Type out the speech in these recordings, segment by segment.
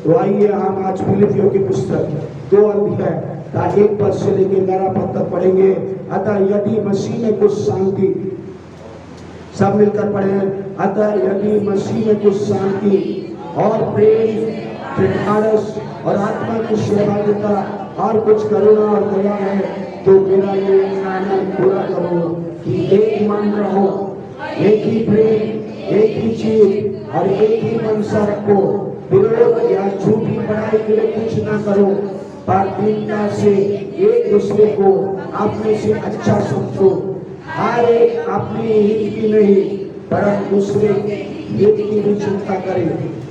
तो आइए हम आज फिलिपियों की पुस्तक 2 अध्याय का 1 पद से लेकर 11 पद तक पढ़ेंगे। अतः यदि मसीह में कुछ शांति, सब मिलकर पढ़े। अतः यदि मसीह में कुछ शांति और प्रेम, ढाढ़स और आत्मा की सहभागिता और कुछ करुणा और दया है, तो मेरा ये आनंद पूरा करो कि एक मन रहो, एक ही प्रेम, एक ही चीज और एक ही मनसा रखो। विरोध या झूठी पढ़ाई के लिए कुछ ना करो, पर दीनता से एक दूसरे को अपने से अच्छा समझो। हर एक अपने हित की नहीं, परंतु दूसरे हित की भी चिंता करे।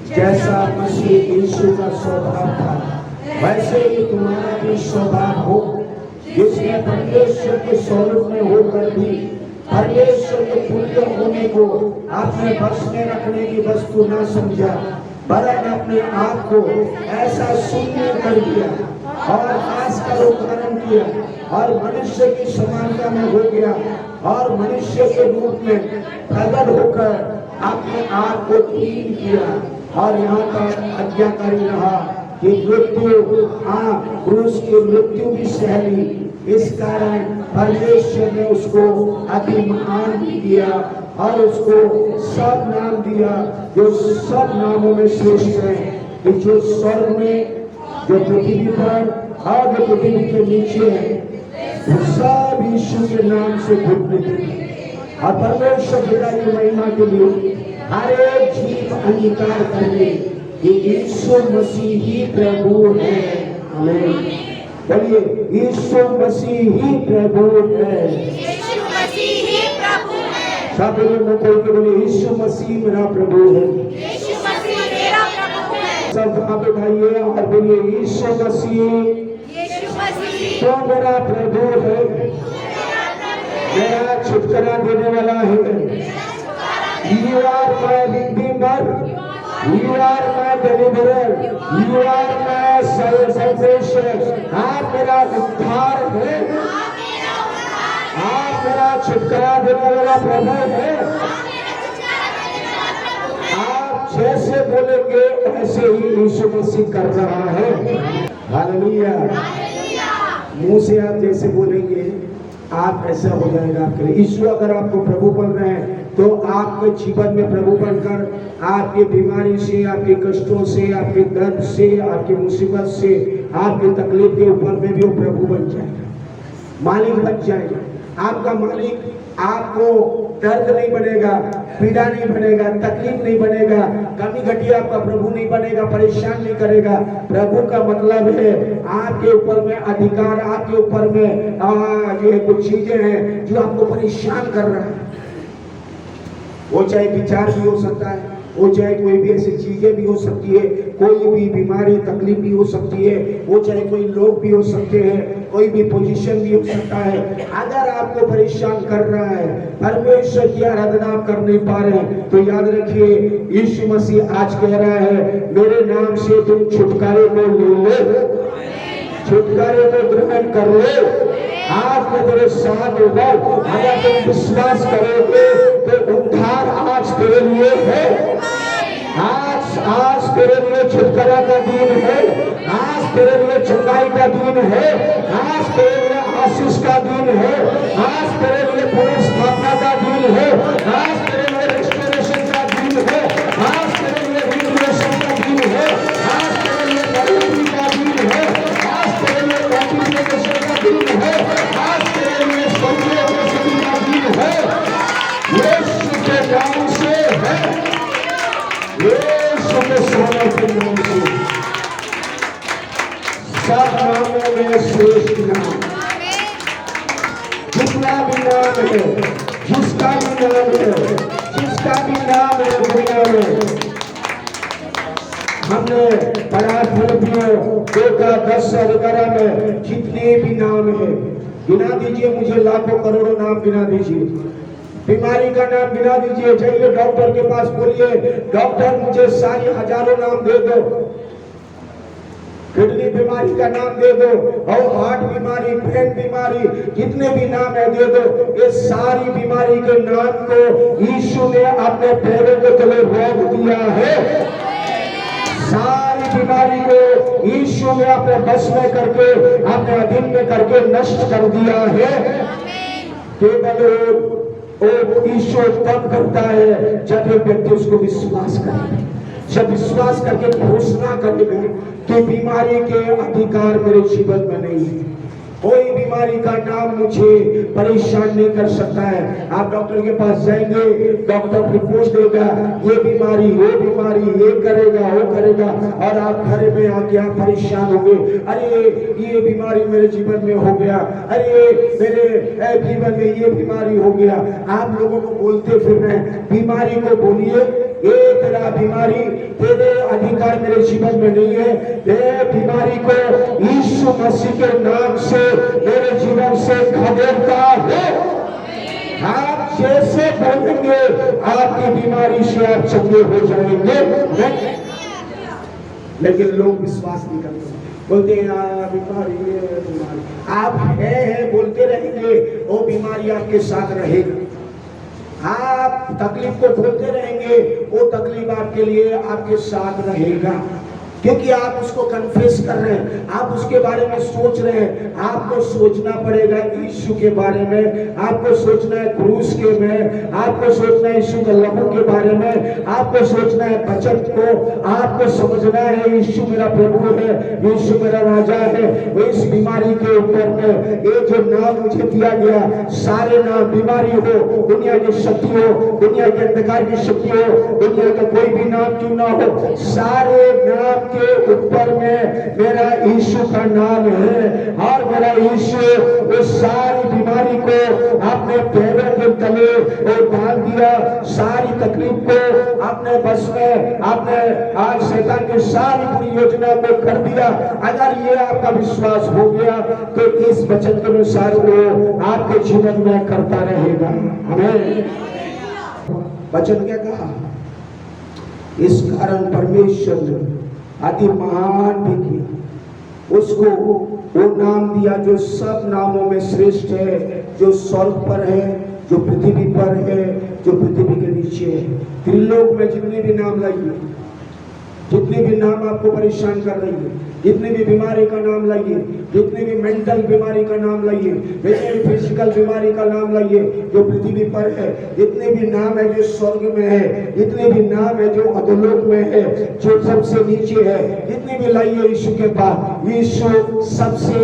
जैसा मसीह यीशु का स्वभाव था, वैसे ही तुम्हारा भी स्वभाव हो, जिसने परमेश्वर के स्वरूप में होकर भी परमेश्वर के तुल्य होने को अपने बस में रखने की वस्तु न समझा, वरन अपने आप को ऐसा शून्य कर दिया और दास का रूप धारण किया और मनुष्य की समानता में हो गया और मनुष्य के रूप में प्रकट होकर अपने आप को दीन किया और यहाँ तक आज्ञाकारी रहा कि मृत्यु, हाँ, क्रूस की मृत्यु भी सह ली। इस कारण परमेश्वर ने उसको अति महान भी किया और उसको सब नाम दिया जो सब नामों में श्रेष्ठ है, कि जो स्वर्ग में, जो पृथ्वी पर और जो पृथ्वी के नीचे है, वो सब यीशु के नाम से घुटने टेके। और परमेश्वर पिता की महिमा के लिए हर एक जीव अंगीकार करे कि यीशु मसीह ही प्रभु है। आमीन। बोलिए, यीशु मसीह ही प्रभु है। यीशु मसीह ही प्रभु है। सब लोग बोल के बोलिए, यीशु मसीह मेरा प्रभु है। यीशु मसीह मेरा प्रभु है। सब हाथ उठाइए और बोलिए, यीशु मसीह तो मेरा प्रभु है, मेरा छुटकारा देने वाला है। You are my redeemer, you are my deliverer, you are my salvation। आप मेरा उद्धार है, आप मेरा छुटकारा देने वाला प्रभु है। आप जैसे बोलेंगे वैसे ही यीशु मसीह कर रहा है। हालेलुया। मुंह से आप जैसे बोलेंगे आप ऐसा हो जाएगा आपके लिए। यीशु अगर आपको प्रभु बन रहे हैं तो आपके जीवन में प्रभु बनकर आपकी बीमारी से, आपके कष्टों से, आपके दर्द से, आपकी मुसीबत से, आपकी तकलीफ के ऊपर में भी वो प्रभु बन जाएगा, मालिक बन जाएगा। आपका मालिक आपको दर्द नहीं बनेगा, पीड़ा नहीं बनेगा, तकलीफ नहीं बनेगा, कमी घटिया आपका प्रभु नहीं बनेगा, परेशान नहीं करेगा। प्रभु का मतलब है आपके ऊपर में अधिकार, आपके ऊपर में ये कुछ चीजें हैं जो आपको परेशान कर रहा है। वो चाहे विचार भी हो सकता है, वो चाहे कोई भी ऐसी चीजें भी हो सकती है, कोई भी बीमारी तकलीफ भी हो सकती है, वो चाहे कोई लोग भी हो सकते हैं, कोई भी पोजीशन भी हो सकता है। अगर आपको परेशान कर रहा है, परमेश्वर की आराधना आप कर नहीं पा रहे हैं, तो याद रखिए यीशु मसीह आज कह रहा है मेरे नाम से तुम छुटकारे को ले लो, छुटकारे को ग्रहण कर लो। आज मैं तेरे साथ होगा। अगर तुम विश्वास करोगे तो उद्धार आज तेरे लिए है। आज तेरे लिए छुटकारा का दिन है। आज तेरे लिए चंगाई का दिन है। आज तेरे लिए आशीष का दिन है। आज तेरे लिए पुनर्स्थापना का दिन है। आज तेरे लिए रेस्टोरेशन का दिन है। आज तेरे लिए रिनोवेशन का दिन है। आज तेरे लिए मरुभूमि का दिन है। आज तेरे लिए मल्टीप्लिकेशन का दिन है। आज तेरे लिए संयोग का दिन है। यीशु के नाम से है। यीशु के सोने के नाम से, सब नामों में श्रेष्ठ नाम, जितना भी नाम है, जिसका भी नाम है, जिसका भी नाम है दुनिया में। हमने पढ़ा फिलिपियों 2:10-11 में जितने भी नाम है, गिना दीजिए, मुझे लाखों करोड़ों नाम गिना दीजिए। बीमारी का नाम गिना दीजिए, जाइए डॉक्टर के पास, बोलिए डॉक्टर मुझे सारी हजारों नाम दे दो। किडनी बीमारी का नाम दे दो, और हार्ट बीमारी, ब्रेन बीमारी, जितने भी नाम है दे दो। ये सारी बीमारी के नाम को यीशु ने अपने पैरों के तले रोक दिया है। सारी बीमारी को यीशु ने अपने बस में करके, अपने अधीन में करके नष्ट कर दिया है। केवल ईश्वर तब करता है जब एक व्यक्ति उसको विश्वास करे, जब विश्वास करके घोषणा करेगा कि बीमारी के अधिकार मेरे जीवन में नहीं है। कोई बीमारी का नाम मुझे परेशान नहीं कर सकता है। आप डॉक्टर के पास जाएंगे, डॉक्टर रिपोर्ट देगा, ये बीमारी, वो बीमारी, ये करेगा, वो करेगा, और आप घर में आके आप परेशान होंगे, अरे ये बीमारी मेरे जीवन में हो गया, अरे मेरे जीवन में ये बीमारी हो गया। आप लोगों को बोलते फिर रहे, बीमारी को बोलिए ये तेरा बीमारी, तेरे अधिकार मेरे जीवन में नहीं है। ये बीमारी को यीशु मसीह के नाम से मेरे जीवन से खदेड़ता है। आप जैसे बोलेंगे आपकी बीमारी से आप चंगे हो जाएंगे। लेकिन लोग विश्वास नहीं करते, बोलते हैं बीमारी है, बीमारी। आप है बोलते रहेंगे, वो बीमारी आपके साथ रहेगी। आप तकलीफ को भूलते रहेंगे, वो तकलीफ आपके लिए आपके साथ रहेगा, क्योंकि आप उसको कन्फेस कर रहे हैं, आप उसके बारे में सोच रहे हैं। आपको सोचना पड़ेगा यीशु के बारे में, आपको सोचना है क्रूस के में, आपको सोचना है यीशु के लहू के बारे में, आपको सोचना है वचन को, आपको समझना है यीशु मेरा प्रभु है, यीशु मेरा राजा है। वो इस बीमारी के ऊपर में ये जो नाम मुझे दिया गया, सारे नाम, बीमारी हो, दुनिया की शक्ति हो, दुनिया के अंधकार की शक्ति हो, दुनिया का कोई भी नाम क्यों ना हो, सारे नाम के ऊपर में मेरा यीशु का नाम है। और मेरा यीशु उस सारी बीमारी को अपने पैरों के तले और डाल दिया, सारी तकलीफ को अपने बस में, अपने आज शैतान की सारी पूरी योजना को कर दिया। अगर ये आपका विश्वास हो गया तो इस वचन के अनुसार वो आपके जीवन में करता रहेगा। हमें वचन क्या कहा, इस कारण परमेश्वर ने अति महान भी किया, उसको वो नाम दिया जो सब नामों में श्रेष्ठ है, जो स्वर्ग पर है, जो पृथ्वी पर है, जो पृथ्वी के नीचे है। त्रिलोक में जितने भी नाम लाइए, जितने भी नाम आपको परेशान कर रही है, जितने भी बीमारी का नाम लाइए, जितने भी मेंटल बीमारी का नाम लाइए, जितने भी फिजिकल बीमारी का नाम लाइए जो पृथ्वी पर है, जितने भी नाम है जो स्वर्ग में है, जितने भी नाम है जो अधोलोक में है, जो सबसे नीचे है, जितने भी लाइए यीशु के पास। यीशु सबसे,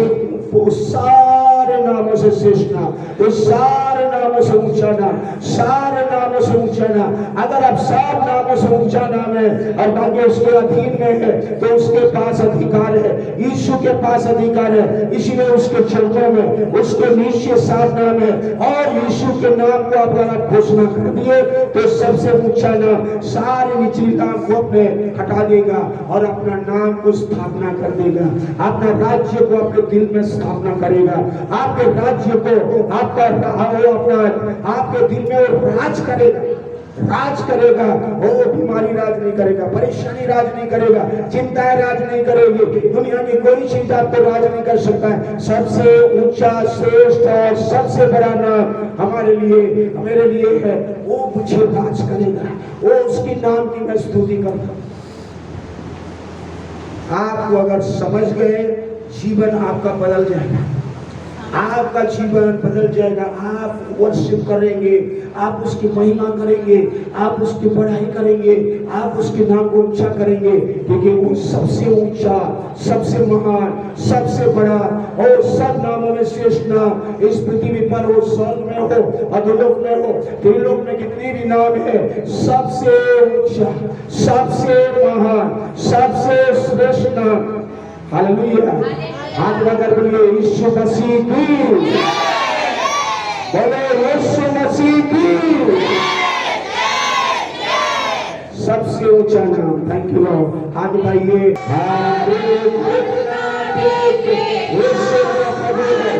वो सारे नामों से श्रेष्ठ नाम, वो सारे नामों नामों से ऊंचा नाम, सारे नामों से ऊंचा नाम। अगर आप सब नामों से ऊंचा नाम है और बाकी उसके अधीन में है तो उसके पास अधिकार है, यीशु के पास अधिकार है। इसीलिए उसके चरणों में उसके नीचे 7 नाम है और यीशु के नाम को अगर आप घोषणा कर दिए तो सबसे ऊंचा नाम सारे निचली नाम को अपने हटा देगा और अपना नाम को स्थापना कर देगा, अपना राज्य को अपने दिल में स्थापना करेगा, आपके राज्य को आपका अपना आपके दिल में वो राज करेगा, राज करेगा। वो बीमारी राज नहीं करेगा, परेशानी राज नहीं करेगा, चिंताएं राज नहीं करेगी, दुनिया की कोई चीज आपको राज नहीं कर सकता है। सबसे ऊंचा, श्रेष्ठ और सबसे बड़ा नाम हमारे लिए, मेरे लिए है, वो मुझे राज करेगा। वो उसके नाम की मैं स्तुति करता हूं। आपको अगर समझ गए, जीवन आपका बदल जाएगा, आपका जीवन बदल जाएगा। आप वर्शिप करेंगे, आप उसकी महिमा करेंगे, आप उसकी बढ़ाई करेंगे, आप उसके नाम को ऊंचा करेंगे, क्योंकि वो सबसे ऊंचा, सबसे महान, सबसे बड़ा और सब नामों में श्रेष्ठ नाम इस पृथ्वी पर हो, स्वर्ग में हो, अधोलोक में हो, त्रिलोक में जितने भी नाम है, सबसे ऊंचा, सबसे महान, सबसे श्रेष्ठ नाम। हालेलुया। हाथ लगाकर बोलिए यीशु मसीह की, बोले यीशु मसीह की, सबसे ऊंचा नाम। Thank you Lord. हाथ उठाइए। यीशु मेरा प्रभु है,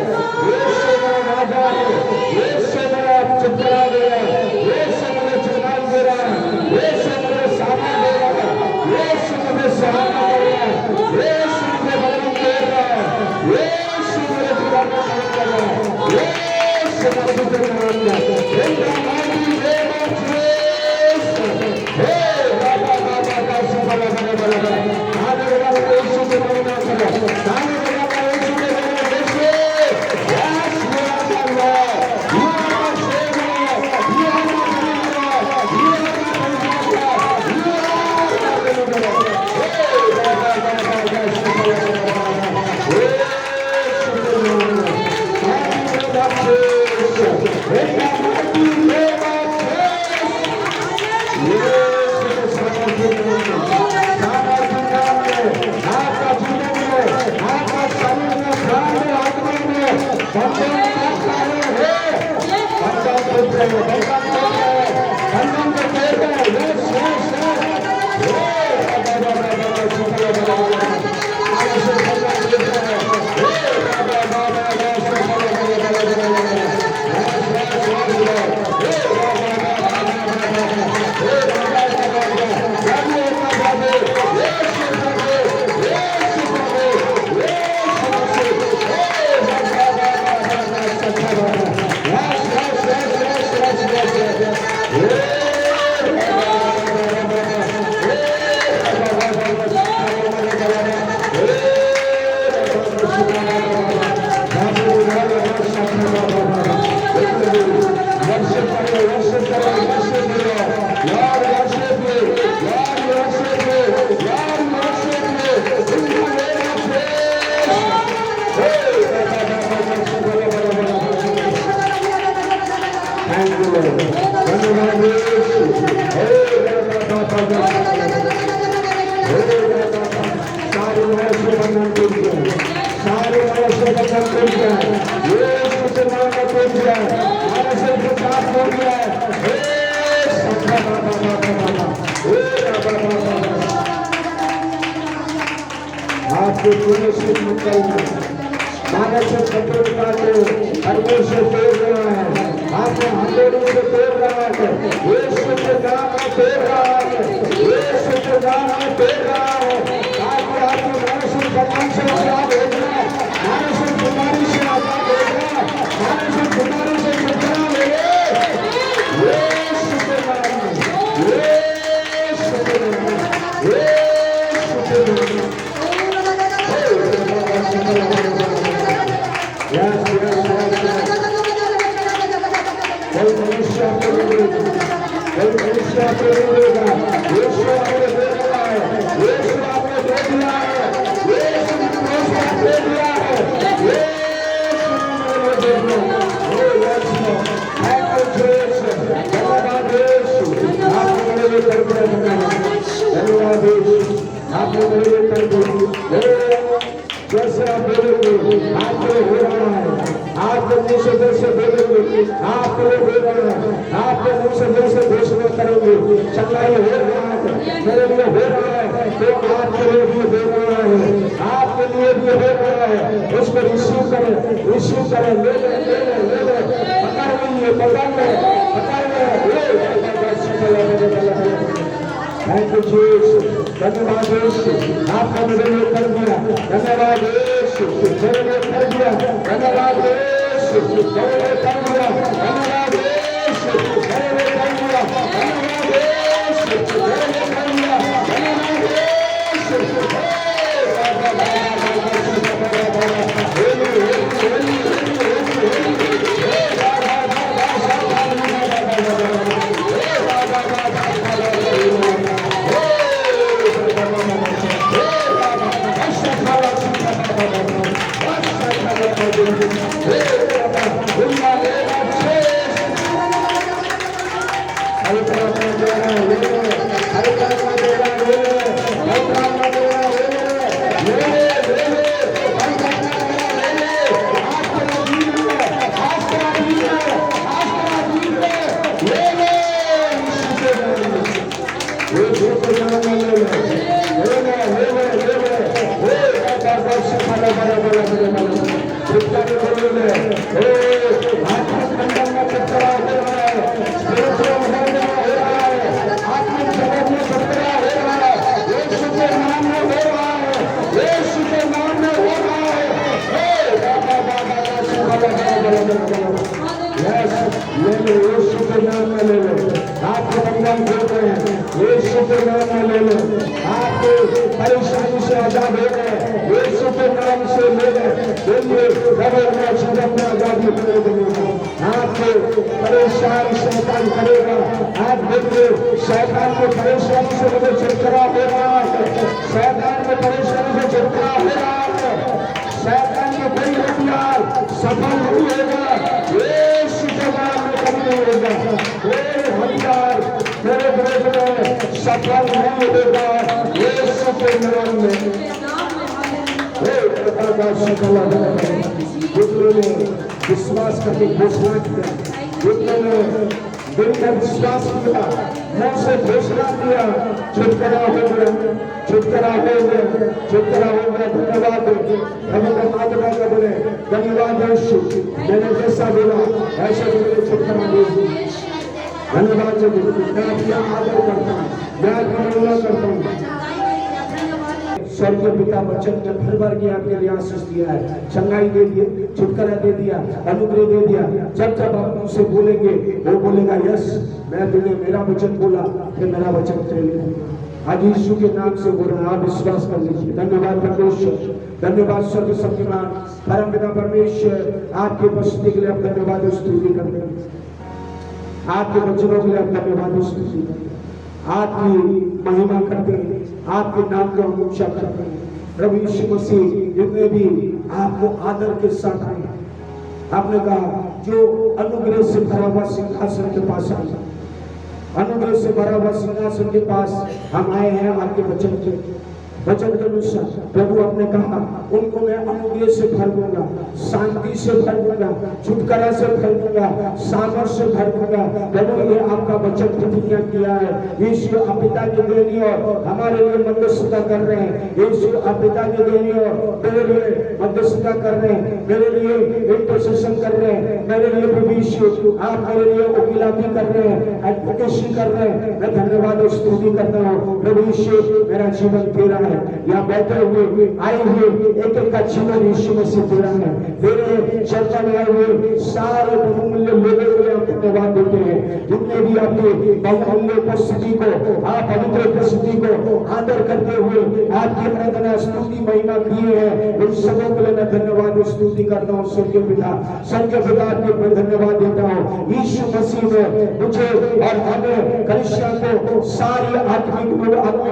यीशु मेरा राजा है, यीशु मेरा चुपड़ा दे रहा है, यीशु मेरे चुनाव दे रहा है, यीशु मेरे सामने दे रहा है, यीशु मेरे सहारा दे रहा है, यीशु मेरे बदल दे रहा है, यीशु मेरे जीवन में काम कर रहा है, यीशु मेरे जीवन में काम कर रहा है। In the mighty name of Jesus, हे बाबा बाबा का सुबह बने बने आने वाला यीशु के नाम में करो, आने वाला यीशु के नाम में देखिए। यस मेरा Lord, you are saviour, you are my God, you are my God, you are my God. हे बाबा बाबा का सुबह बने आपके पूरे से निकलना, मानव से कठोरता को हरवे से तोड़ रहा है, आपने हथेली से तोड़ रहा है, यीशु के नाम में तोड़ रहा है, यीशु के नाम में तोड़ रहा है। ताकि आपकी मानसिक बंधन से आजाद हो जाए, मानसिक बीमारी से आजाद हो जाए, मानसिक बीमारी से छुटकारा मिले। यीशु के नाम में, यीशु के नाम में, यीशु के नाम में। कोई मनुष्य आपको नहीं देगा, कोई मनुष्य आपको नहीं देगा। यीशु आपने दे दिया है, यीशु आपने दे दिया है, यीशु ने आपको दे दिया है, यीशु ने दे दिया है। से जैसे घोषणा करेंगे चंगाई हो रहा है, मेरे लिए हो रहा है, तो आपके लिए भी हो रहा है, आपके लिए भी हो रहा है। उसको रिसीव करें, ले ले ले ले ले ले, पकड़ लीजिए, पकड़ ले, पकड़ ले। थैंक यू जीसस, धन्यवाद यीशु, आपने मेरे लिए कर दिया, धन्यवाद यीशु, मेरे लिए कर दिया, धन्यवाद यीशु, मेरे लिए कर दिया, धन्यवाद यीशु, मेरे लिए कर दिया, धन्यवाद यीशु, मेरे लिए कर दिया, धन्यवाद यीशु। परेशानी से आजाद हो गए, यीशु के नाम से ले गए, आजादी मिलेगी। आपको परेशान शैतान करेगा, आप देखिए शैतान को परेशानी से मुझे छुटकारा हो रहा है, शैतान को परेशानी से छुटकारा हो रहा है, शैतान के कोई हथियार सफल नहीं होगा, यीशु के नाम में कभी नहीं होगा, कोई हथियार मेरे विरोध में सफल नहीं होगा, यीशु के नाम में। जितने ने विश्वास करके घोषणा किया, जितने ने दिलकर विश्वास किया, मुंह से घोषणा किया, छुटकारा हो गया, छुटकारा हो गया, छुटकारा हो गया। धन्यवाद माता का बोले, धन्यवाद यीशु, मैंने जैसा बोला ऐसा मुझे छुटकारा दे। धन्यवाद मैं आपका आदर करता हूँ, मैं आपका महिमा करता हूँ। स्वर्गीय पिता वचन ने भर भर के आपके लिए आशीष दिया है, चंगाई दे दिया, छुटकारा दे दिया, अनुग्रह दे दिया। जब जब आप उनसे बोलेंगे वो बोलेगा यस, मैं तुमने मेरा वचन बोला, फिर मेरा वचन तेरे लिए। आज यीशु के नाम से बोल रहे हैं, आप विश्वास कर लीजिए। धन्यवाद परमेश्वर, धन्यवाद स्वर्ग शक्तिमान परम पिता परमेश्वर, आपके उपस्थिति के लिए आप धन्यवाद स्तुति करते हैं, आपके वचनों के लिए आप धन्यवाद स्तुति करते हैं, आपकी महिमा करते हैं, आपके नाम का ऊंचा करते हैं। प्रभु यीशु मसीह जितने भी आपको आदर के साथ आए, आपने कहा जो अनुग्रह से भरा हुआ सिंहासन के पास आए, अनुग्रह से भरा हुआ सिंहासन के पास हम आए हैं आपके वचन के अनुसार। प्रभु आपने कहा उनको मैं अनुग्रह से भर दूंगा, शांति से भर दूंगा, छुटकारा से भर दूंगा, सामर्थ से भर दूंगा। प्रभु ये आपका वचन प्रतिज्ञा किया है। यीशु आप पिता के देनी और हमारे लिए मध्यस्थता कर रहे हैं, यीशु आप पिता के देनी और मेरे लिए मध्यस्थता कर रहे हैं, मेरे लिए इंटरसेशन कर रहे हैं, मेरे लिए प्रभु यीशु आप मेरे लिए वकीलाती कर रहे हैं, एडवोकेसी कर रहे हैं। मैं धन्यवाद और स्तुति करता हूँ। प्रभु यीशु मेरा जीवन तेरा है, यहाँ बैठे हुए आए हुए एक एक का जीवन यीशु मसीह तेरा है। तेरे चर्चा में आए हुए सारे बहुमूल्य लोगों के लिए हम धन्यवाद देते हैं, जितने भी आपके बहुमूल्य उपस्थिति को, आप पवित्र उपस्थिति को आदर करते हुए आपकी आराधना स्तुति महिमा किए हैं, उन सबों के लिए मैं धन्यवाद और स्तुति करता हूँ। स्वर्गीय पिता के मैं धन्यवाद देता हूँ। यीशु मसीह ने मुझे और हमें कलीसिया को सारी आत्मिक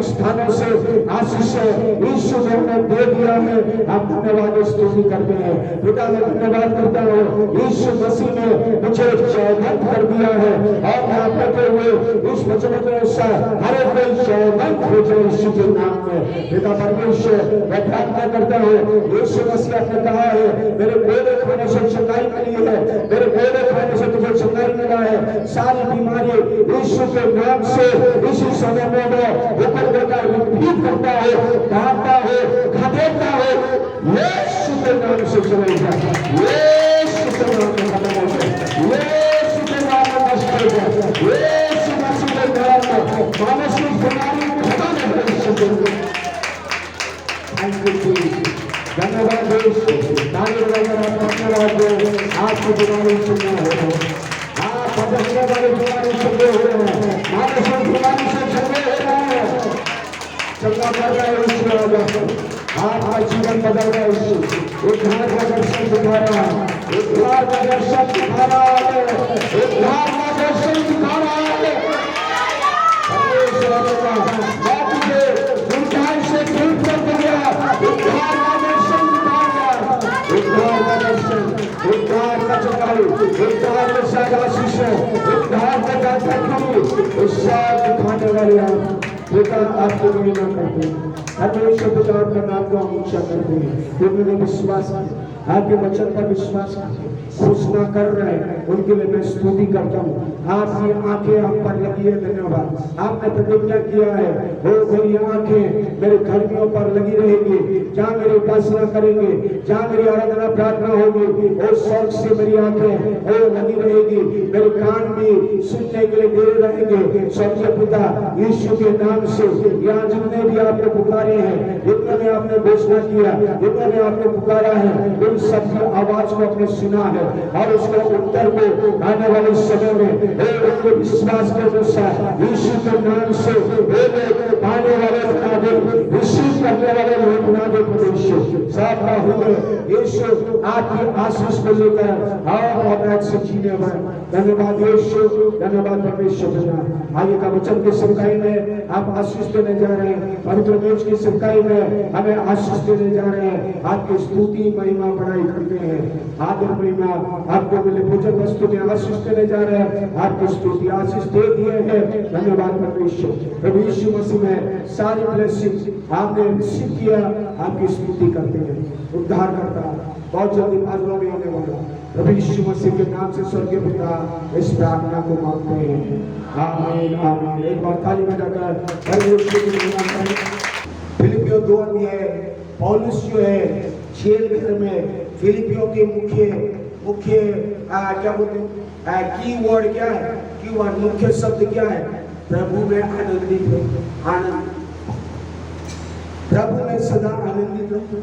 स्थानों से आशीष आशीष है यीशु ने हमें दे दिया है। हम धन्यवाद स्तुति करते हैं। पिता मैं धन्यवाद करता हूँ यीशु मसीह ने मुझे जयवंत कर दिया है और मैं कहते हुए इस वचन के अनुसार हर एक कोई जयवंत हो जाए यीशु के नाम में। पिता परमेश्वर मैं प्रार्थना करता हूँ यीशु मसीह ने कहा है मेरे गोले खाने से चंगाई मिली है, मेरे गोले खाने से तुझे चंगाई मिला है। सारी बीमारी यीशु के नाम से इसी समय में ऊपर देकर रिपीट करता है, डांटता है, खदेड़ता है, यीशु के नाम से चले जाए, यीशु के नाम में खत्म हो जाए, यीशु के नाम में नष्ट हो जाए, यीशु मसीह के नाम में मानसिक बीमारी खत्म हो जाए यीशु के नाम में। Thank you Jesus. धन्यवाद आपकी बीमारी सुनना हो, आप बदलने वाले बीमारी सुनने हो रहे हैं, मानसिक बीमारी से चंगे हो रहे हैं, चंगा कर रहा है यीशु। आपका जीवन बदल रहा है यीशु। उद्धार का दर्शन दिखा रहा है, उद्धार का दर्शन दिखा रहा है, उद्धार का दर्शन दिखा रहा है। परमेश्वर मैं तुझे उद्धार से दूर कर दूंगा, उद्धार का दर्शन दिखाऊंगा, उद्धार का दर्शन, उद्धार का चंगाई, उद्धार के साथ आशीष है, उद्धार का जानकारी सब दिखाने वाले आप पिता आपको महिमा करते हैं। परमेश्वर पिता आपका नाम को हम ऊंचा करते हैं। उन्होंने विश्वास किया, आपके वचन पर विश्वास किया, घोषणा कर रहे हैं, उनके लिए मैं स्तुति करता हूँ। आपकी आंखें हम पर लगी है, धन्यवाद। आपने प्रतिज्ञा किया है वो मेरी आंखें मेरे धर्मियों पर लगी रहेगी, जहाँ मेरी उपासना करेंगे, जहाँ मेरी आराधना प्रार्थना होगी, और स्वर्ग से मेरी आंखें वो लगी रहेगी, मेरे कान भी सुनने के लिए दे रहेंगे। स्वर्गीय पिता यीशु के नाम से यहाँ जितने भी आपने पुकारे हैं, जितने आपने घोषणा किया, जितने आपने पुकारा है, उन सबकी आवाज को आपने सुना है और उसके उत्तर को आने वाले समय में उनके विश्वास के अनुसार यीशु के नाम से पाने वाले बना दे, रिसीव करने वाले लोग बना दे। परमेश्वर साफ हृदय यीशु आपकी आशीष को लेकर और से जीने वाले धन्यवाद यीशु, धन्यवाद परमेश्वर। आगे का वचन की सेवकाई में आप आशीष देने जा रहे हैं, पवित्र मेज की सेवकाई में हमें आशीष देने जा रहे हैं। आपकी स्तुति महिमा बढ़ाई करते हैं, आदर महिमा आपको मिले। पूजन वस्तु में आशीष देने जा रहे हैं, आपकी स्तुति आशीष दे दिए हैं, धन्यवाद परमेश्वर। प्रभु यीशु मसीह में सारी ब्लेसिंग आपने रिसीव किया, आपकी स्तुति करते हैं। उद्धार करता बहुत जल्दी बादलों में आने वाला प्रभु यीशु मसीह के नाम से स्वर्गीय पिता इस प्रार्थना को मांगते हैं, आमीन आमीन। एक बार ताली बजाकर परमेश्वर की महिमा करें। फिलिपियों 2 अध्याय पौलुस जो है जेल घर में फिलिपियों के मुख्य क्या बोलते हैं, की वर्ड क्या है, की वर्ड मुख्य शब्द क्या है, प्रभु में आनंदित रहो, आनंद, प्रभु में सदा आनंदित रहो,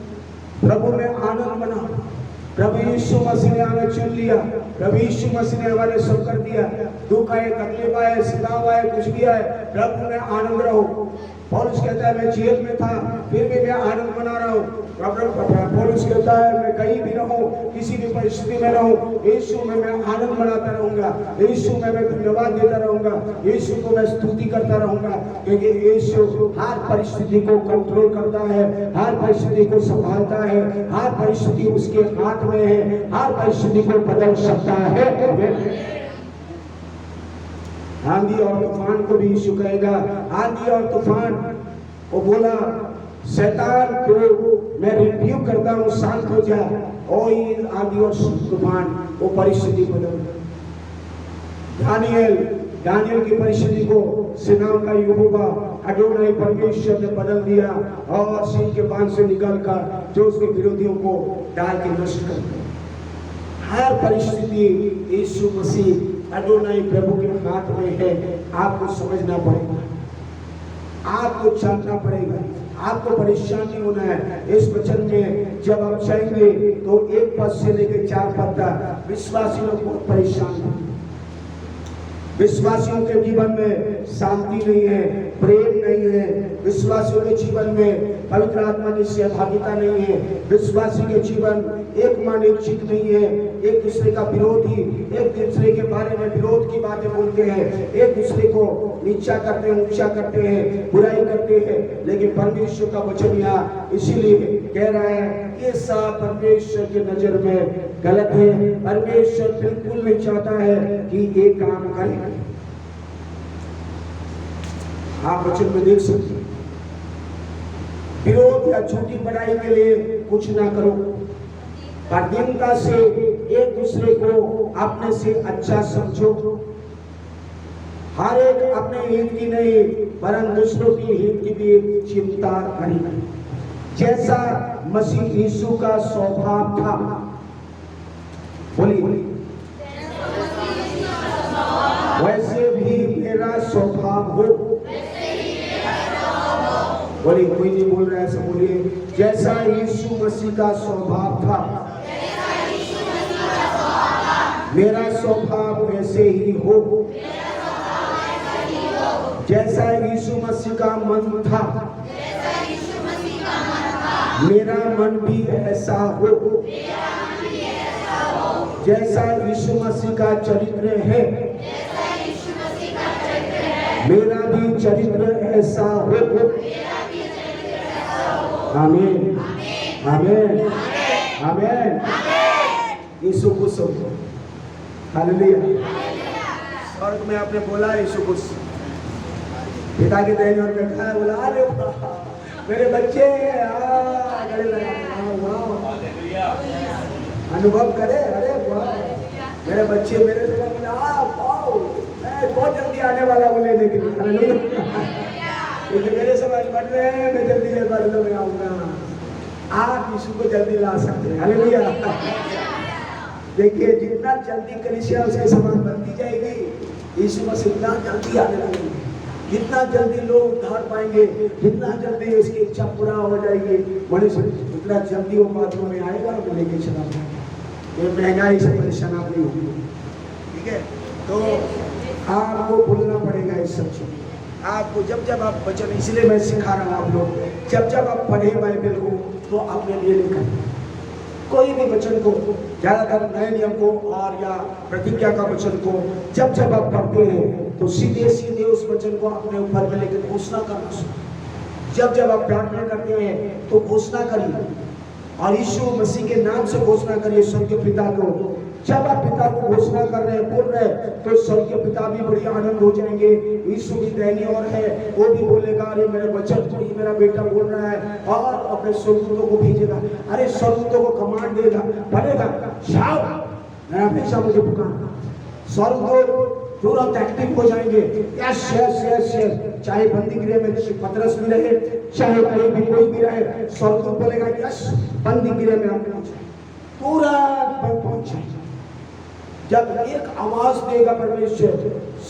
प्रभु में आनंद मनाओ। प्रभु यीशु मसीह ने हमें चुन लिया, प्रभु यीशु मसीह ने हमारे सब कर दिया। दुख आए, तकलीफ आए, सताव आए, कुछ भी आए, प्रभु में आनंद रहो। पौलुस कहता है मैं जेल में था फिर भी मैं आनंद मना रहा हूँ। पौलुस कहता है मैं कहीं भी रहूं, किसी भी परिस्थिति में रहूं, यीशु में मैं आनंद मनाता रहूंगा, यीशु में मैं धन्यवाद देता रहूंगा, यीशु को मैं स्तुति करता रहूंगा, क्योंकि यीशु हर परिस्थिति को कंट्रोल करता है, हर परिस्थिति को संभालता है, हर परिस्थिति उसके हाथ में है, हर परिस्थिति को बदल सकता है। आंधी और तूफान को भी यीशु कहेगा, आंधी और तूफान, वो बोला शैतान को मैं रिव्यू करता हूँ, शांत हो जा, और ये आंधी और तूफान वो परिस्थिति बदल। दानियल की परिस्थिति को सेनाओं का यहोवा अडोनाई परमेश्वर ने बदल दिया और सिंह के बांध से निकलकर जो उसके विरोधियों को डाल के नष्ट कर दिया। हर परिस्थिति यीशु मसीह अडोनाई प्रभु के हाथ में है। आपको समझना पड़ेगा, आपको जानना पड़ेगा, आपको परेशान नहीं होना है। इस वचन में जब आप जाएंगे तो 1 पद से लेकर 4 पद तक विश्वासी लोग बहुत परेशान हैं। विश्वासियों के जीवन में शांति नहीं है, प्रेम नहीं है, विश्वासियों के जीवन में पवित्र आत्मा की सहभागिता नहीं है, विश्वासी के जीवन एक मन एक चित नहीं है, एक दूसरे का विरोधी, एक दूसरे के बारे में विरोध की बातें बोलते हैं, एक दूसरे को नीचा करते हैं, ऊंचा करते हैं, बुराई करते हैं। लेकिन परमेश्वर का वचन यहाँ इसीलिए कह रहा है ये सब परमेश्वर की नजर में गलत है। परमेश्वर बिल्कुल नहीं चाहता है कि ये काम करें। आप वचन में देख सकते हैं, विरोध या झूठी बड़ाई के लिए कुछ ना करो, पर दीनता से एक दूसरे को अपने से अच्छा समझो। हर एक अपने हित की नहीं वरन दूसरों की हित की भी चिंता करें। जैसा मसीह यीशु का स्वभाव था, बोलिए, वैसे भी मेरा स्वभाव हो। बोलिए, कोई नहीं बोल रहा है, सब बोलिए, जैसा यीशु मसीह का स्वभाव था मेरा स्वभाव वैसे ही हो। जैसा यीशु मसीह का मन था मेरा मन भी ऐसा हो। जैसा यीशु मसीह का चरित्र है मेरा भी चरित्र ऐसा हो। आमीन, आमीन, आमीन। यीशु को सब हालेलुया। स्वर्ग में आपने बोला यीशु को पिता के दाहिने ओर में खड़ा है, बोला अरे मेरे बच्चे अनुभव करे, अरे वाह मेरे बच्चे मेरे से मैं बहुत जल्दी आने वाला हूँ लेने के लिए। मेरे समाज बढ़ रहे हैं, मैं जल्दी बादलों में आऊंगा। आप यीशु को जल्दी ला सकते हैं। हालेलुया। देखिए जितना जल्दी कलीसिया उसके समान बनती जाएगी, यीशु मसीह उतना जल्दी आने लगेंगे। जितना जल्दी लोग उद्धार पाएंगे, जितना जल्दी उसकी इच्छा पूरा हो जाएगी, मनुष्य उतना जल्दी वो बातों में आएगा और लेके चला जाएगा। ये महंगाई से परेशान आप नहीं होगी, ठीक है। तो आपको भूलना पड़ेगा इस सब चीज आपको। जब जब आप वचन, इसलिए मैं सिखा रहा हूँ आप लोग, जब जब आप पढ़े बाइबल को तो अपने लिए लिखें। कोई भी वचन को, ज्यादातर नए नियम को और या प्रतिज्ञा का वचन को जब जब आप पढ़ते हैं तो सीधे सीधे उस वचन को अपने ऊपर में लेकर घोषणा करना। जब जब आप प्रार्थना करते हैं तो घोषणा करिए और यीशु मसीह के नाम से घोषणा करिए स्वर्गीय पिता को। जब आप पिता को घोषणा कर रहे हैं, बोल रहे हैं, तो स्वर्गीय पिता भी बड़ी आनंद हो जाएंगे। यीशु की दाहिनी ओर है, वो भी बोलेगा अरे मेरे वचन को ही मेरा बेटा बोल रहा है, और अपने स्वर्गदूतों को भेजेगा। अरे स्वर्गदूतों को कमांड देगा, पढ़ेगा, जाओ मैं हमेशा मुझे पुकारना। स्वर्गदूत तुरंत एक्टिव हो जाएंगे। यस यस यस यस, चाहे बंदी गृह में पतरस भी रहे, चाहे कहीं भी कोई भी रहे, स्वर्गदूत बोलेगा यस बंदी गृह में आप पहुंचे, तुरंत पहुंच जाए। जब एक आवाज देगा परमेश्वर,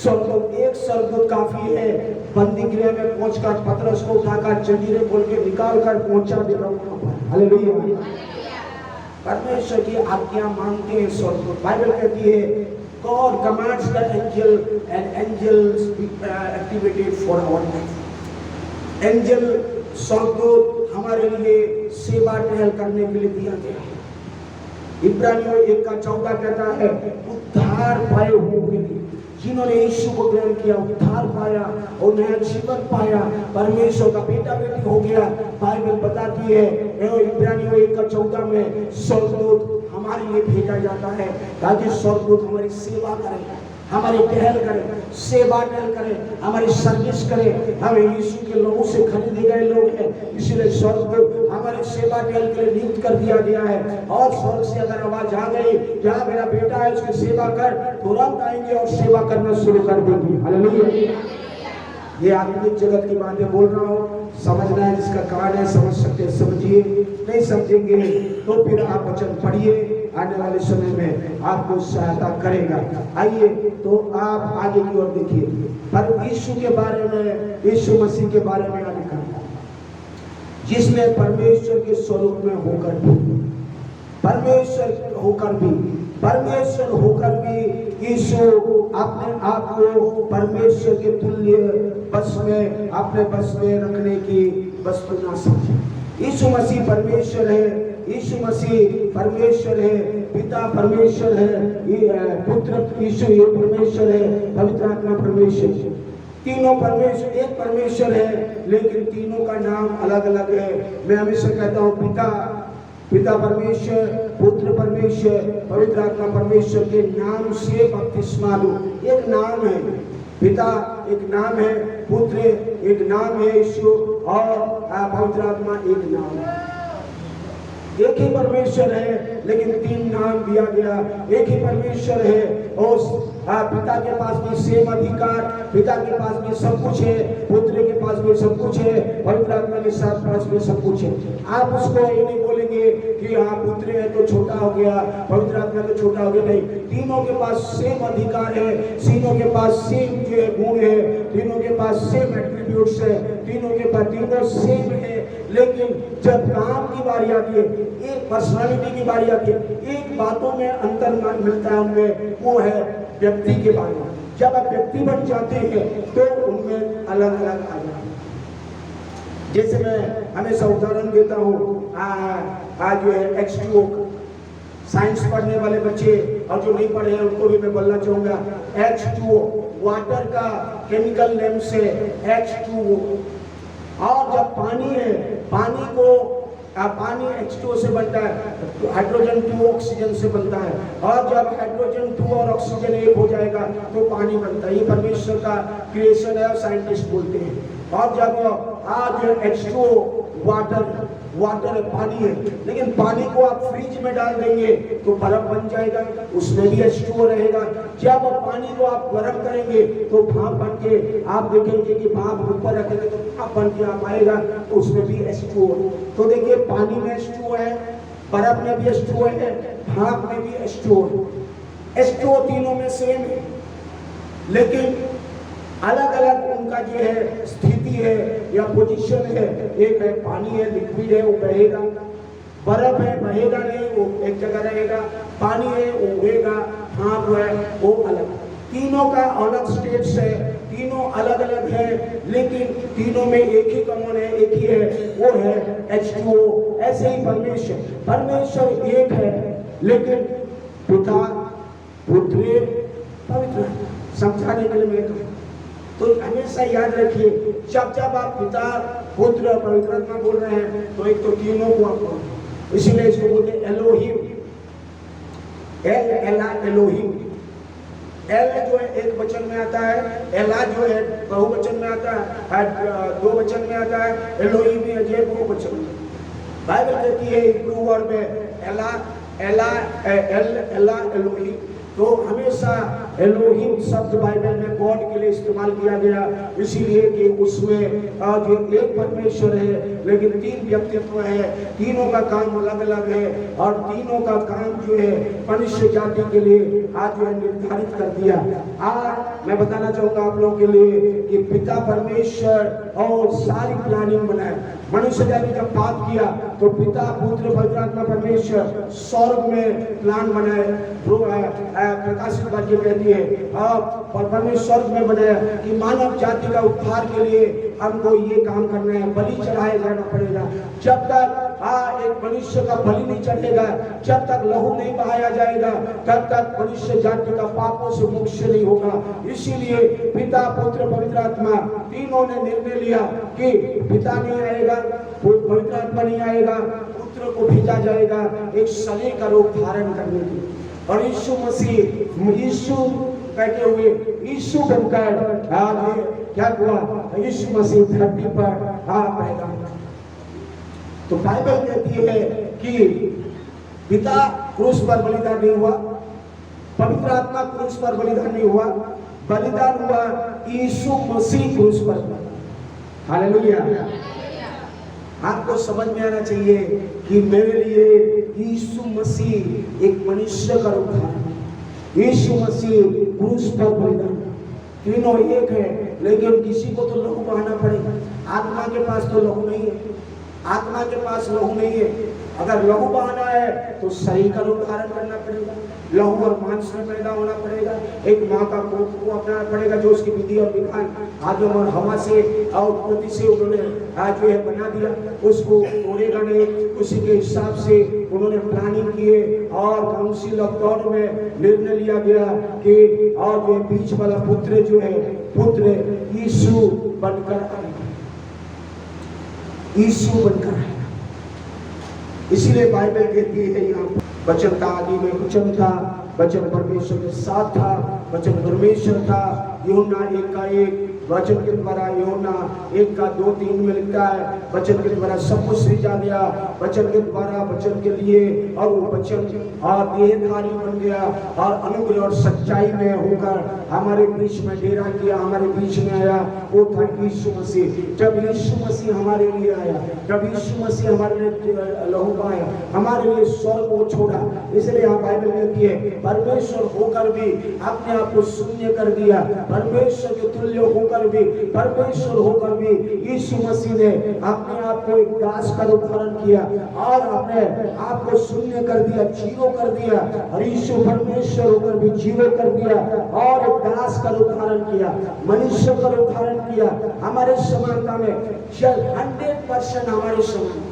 स्वर्गदूत, एक स्वर्गदूत काफी है बंदी गृह में पहुंचकर पतरस को उठाकर जंजीरें खोल के निकाल कर पहुंचा देगा वहां पर। हालेलुया। परमेश्वर की आज्ञा मानते हैं स्वर्गदूत। बाइबल कहती है God commands the angel and angels activated for our life. Angel स्वर्गदूत हमारे लिए सेवा टहल करने के लिए दिया गया है। इब्रानियों 1:14 कहता है उद्धार पाए हुए जिन्होंने यीशु को ग्रहण किया उद्धार पाया और नया जीवन पाया, परमेश्वर का बेटा बेटी हो गया। बाइबल बताती है इब्रानियों 1:14 में स्वर्गदूत हमारे लिए भेजा जाता है ताकि स्वर्गदूत हमारी सेवा करें, हमारी टहल करें, सेवा टहल करें, हमारी सर्विस करें। हम यीशु के लोगों से खरीदे गए लोग हैं, इसलिए स्वर्गदूत हमारे सेवा टहल के लिए नियुक्त कर दिया गया है। और स्वर्ग से अगर आवाज आ गई क्या मेरा बेटा है उसकी सेवा कर, तुरंत आएंगे और सेवा करना शुरू कर देंगे। हालेलुया। ये आत्मिक जगत की बातें बोल रहा हूँ, समझना है जिसका कारण है, समझ सकते समझिए, नहीं समझेंगे तो फिर आप वचन पढ़िए, आने वाले समय में आपको सहायता करेगा। आइए तो आप आगे की ओर देखिए। पर यीशु के बारे में, यीशु मसीह के बारे में लिखा जिसने परमेश्वर के स्वरूप में होकर भी, परमेश्वर होकर भी यीशु अपने आप को परमेश्वर के तुल्य बस में, अपने बस में रखने की वस्तु ना समझे। यीशु मसीह परमेश्वर है, यीशु मसीह परमेश्वर है, पिता परमेश्वर है, पुत्र यीशु ये परमेश्वर है, पवित्र आत्मा परमेश्वर। तीनों परमेश्वर, एक परमेश्वर है लेकिन तीनों का नाम अलग अलग है। मैं हमेशा कहता हूँ पिता परमेश्वर, पुत्र परमेश्वर, पवित्र आत्मा परमेश्वर के नाम से बपतिस्मा लो। एक नाम है पिता, एक नाम है पुत्र, एक नाम है यीशु और पवित्र आत्मा एक नाम है। एक ही परमेश्वर है लेकिन तीन नाम दिया गया। एक ही परमेश्वर है और पिता के पास भी सेम अधिकार, पिता के पास भी सब कुछ है, पुत्र के पास भी सब कुछ है, पवित्र आत्मा के साथ पास भी सब कुछ है। आप उसको ये नहीं बोलेंगे कि हाँ पुत्र है तो छोटा हो गया, पवित्र आत्मा तो छोटा हो गया, नहीं। तीनों के पास सेम अधिकार है, तीनों के पास सेम जो है गुण है, तीनों के पास सेम एट्रीब्यूट्स है, तीनों के पास तीनों सेम है। लेकिन जब काम की बारी आती है, एक पर्सनालिटी की बारी आती है, एक बातों में अंतर मिलता है उनमें, वो है व्यक्ति के बारे में। जब आप व्यक्ति बन जाते हैं तो उनमें अलग अलग आ जाते हैं। जैसे मैं हमेशा उदाहरण देता हूँ, आज जो है H2O, साइंस पढ़ने वाले बच्चे और जो नहीं पढ़े हैं उनको भी मैं बोलना चाहूंगा, H2O वाटर का केमिकल नेम से H2O। और जब पानी है, पानी को पानी H2O से बनता है, हाइड्रोजन 2 ऑक्सीजन से बनता है, और जब हाइड्रोजन 2 और ऑक्सीजन एक हो जाएगा तो पानी बनता है। ये परमेश्वर का क्रिएशन है, साइंटिस्ट बोलते हैं। और जब आज H2O वाटर पानी है, लेकिन पानी को आप फ्रिज में डाल देंगे तो बर्फ बन जाएगा, उसमें भी H2O रहेगा। जब पानी को आप गर्म करेंगे तो भाप बन के आप देखेंगे कि भाप ऊपर रखेंगे तो भाप बन के आप आएगा, तो उसमें भी H2O। तो देखिए पानी में H2O है, बर्फ में भी H2O है, भाप में भी H2O है। H2O तीनों में सेम है, लेकिन अलग अलग उनका जो है स्थिति है या पोजीशन है। एक है पानी है, लिक्विड है, वो बहेगा। बर्फ है, बहेगा नहीं, वो एक जगह रहेगा। पानी है, वो उड़ेगा। भाप है, वो अलग। तीनों का अलग स्टेट्स है, तीनों अलग अलग है, लेकिन तीनों में एक ही कॉमन है, एक ही है, वो है H2O। ऐसे ही परमेश्वर एक है, लेकिन पिता, पुत्र, पवित्र। समझाने के लिए मैं तो हमेशा याद रखिए, जब आप पिता, पुत्र और पवित्र आत्मा बोल रहे हैं तो एक तो तीनों को आप बोलते, इसीलिए इसको बोलते हैं एलोहिम। एलोहिम, एल जो है एक वचन में आता है, एला जो है बहुवचन में आता है, दो वचन में आता है, एलोहिम भी है बहुवचन में। बाइबल कहती है हिब्रू वर्ड में एला एलोहिम। तो हमेशा एलोहिम शब्द बाइबल में गॉड के लिए इस्तेमाल किया गया, इसीलिए कि उसमें जो एक परमेश्वर है लेकिन तीन व्यक्तित्व है, तीनों का काम अलग अलग है, और तीनों का काम जो है मनुष्य जाति के लिए आज जो है निर्धारित कर दिया। आज मैं बताना चाहूंगा आप लोगों के लिए कि पिता परमेश्वर और सारी प्लानिंग बनाए। मनुष्य जाति जब पाप किया तो पिता, पुत्र, पवित्र आत्मा परमेश्वर स्वर्ग में प्लान बनाए। प्रकाशित वाक्य कहती है और परमेश्वर स्वर्ग में बनाया कि मानव जाति का उद्धार के लिए हमको ये काम करना है, बलि चढ़ाया जाना पड़ेगा। जब तक एक मनुष्य का बलि नहीं चढ़ेगा, जब तक लहू नहीं बहाया जाएगा, तब तक मनुष्य जाति का पापों से मुक्त नहीं होगा। इसीलिए पिता, पुत्र, पवित्र आत्मा तीनों ने निर्णय लिया कि पिता नहीं आएगा, पवित्र आत्मा नहीं आएगा, पुत्र को भेजा जाएगा एक शरीर का रूप धारण करने के लिए। और यीशु मसीह, यीशु कहते हुए यीशु बनकर आज क्या हुआ, यीशु मसीह धरती पर पैदा। तो बाइबल कहती है कि पिता क्रूस पर बलिदान नहीं हुआ, पवित्र आत्मा क्रूस पर बलिदान नहीं हुआ, बलिदान हुआ यीशु मसीह क्रूस पर। हालेलुया। आपको समझ में आना चाहिए कि मेरे लिए यीशु मसीह एक मनुष्य का रूप था, यीशु मसीह क्रूस पर बलिदान। तीनों एक है, लेकिन किसी को तो लहू बहाना पड़ेगा। आत्मा के पास तो लहू नहीं है, आत्मा के पास लहू नहीं है, अगर लहू बहाना है तो शरीर का रूप धारण करना पड़ेगा, लहू और मांस में पैदा होना पड़ेगा। एक माँ का कोख को अपनाना पड़ेगा जो उसकी विधि और विधान आदम और हवा से और उत्पत्ति से उन्होंने जो है बना दिया, उसको तोड़ेगा नहीं। उसी के हिसाब से उन्होंने प्लानिंग किए और काउंसिल ऑफ गॉड में निर्णय लिया गया कि और ये बीच वाला पुत्र जो है, पुत्र यीशु बनकर आएगा, यीशु बनकर आएगा। इसीलिए बाइबल कहती है यहाँ वचन था आदि में वचन था, वचन परमेश्वर के साथ था, वचन परमेश्वर था। यूहन्ना 1:1 वचन के द्वारा, यूहन्ना 1:2-3 में लिखता है वचन के द्वारा सब कुछ सृजा गया, वचन के द्वारा, वचन के लिए, और वो वचन देहधारी बन गया और अनुग्रह और सच्चाई में होकर हमारे बीच में डेरा किया, हमारे बीच में आया। वो था यीशु मसीह। जब यीशु मसीह हमारे लिए आया, जब यीशु मसीह हमारे लिए लहू बहाया, हमारे लिए स्वर्ग को छोड़ा। इसलिए यहाँ बाइबल कहती है परमेश्वर होकर भी अपने आप को शून्य कर दिया, परमेश्वर के तुल्य होकर भी, परमेश्वर होकर भी यीशु मसीह ने अपने आप को एक दास का रूप धारण किया और अपने आप को शून्य कर दिया, जीरो कर दिया। और यीशु परमेश्वर होकर भी जीरो कर दिया और एक दास का रूप धारण किया, मनुष्य का रूप धारण किया। हमारे समानता में 100% हमारे समान,